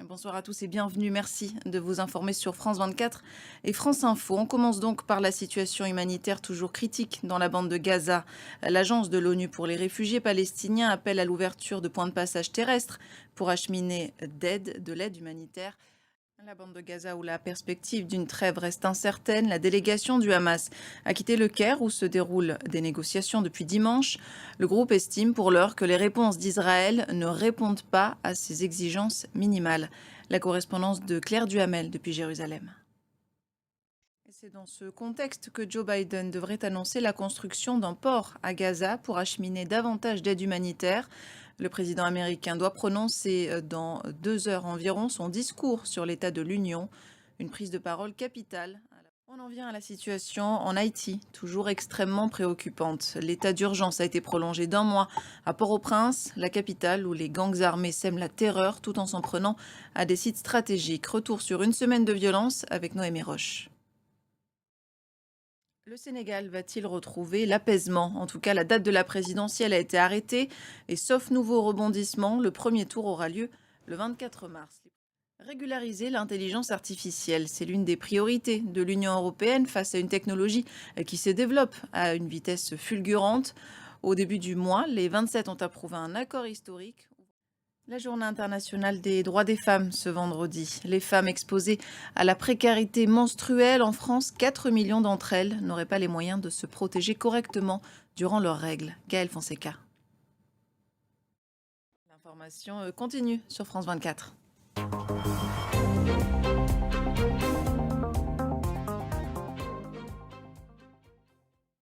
Bonsoir à tous et bienvenue. Merci de vous informer sur France 24 et France Info. On commence donc par la situation humanitaire toujours critique dans la bande de Gaza. L'agence de l'ONU pour les réfugiés palestiniens appelle à l'ouverture de points de passage terrestres pour acheminer de l'aide humanitaire. La bande de Gaza où la perspective d'une trêve reste incertaine, la délégation du Hamas a quitté le Caire où se déroulent des négociations depuis dimanche. Le groupe estime pour l'heure que les réponses d'Israël ne répondent pas à ses exigences minimales. La correspondance de Claire Duhamel depuis Jérusalem. C'est dans ce contexte que Joe Biden devrait annoncer la construction d'un port à Gaza pour acheminer davantage d'aide humanitaire. Le président américain doit prononcer dans 2 heures environ son discours sur l'état de l'Union, une prise de parole capitale. On en vient à la situation en Haïti, toujours extrêmement préoccupante. L'état d'urgence a été prolongé d'1 mois à Port-au-Prince, la capitale où les gangs armés sèment la terreur tout en s'en prenant à des sites stratégiques. Retour sur une semaine de violence avec Noémie Roche. Le Sénégal va-t-il retrouver l'apaisement? En tout cas, la date de la présidentielle a été arrêtée et sauf nouveau rebondissement, le premier tour aura lieu le 24 mars. Régulariser l'intelligence artificielle, c'est l'une des priorités de l'Union européenne face à une technologie qui se développe à une vitesse fulgurante. Au début du mois, les 27 ont approuvé un accord historique. La journée internationale des droits des femmes ce vendredi. Les femmes exposées à la précarité menstruelle en France, 4 millions d'entre elles n'auraient pas les moyens de se protéger correctement durant leurs règles. Gaëlle Fonseca. L'information continue sur France 24.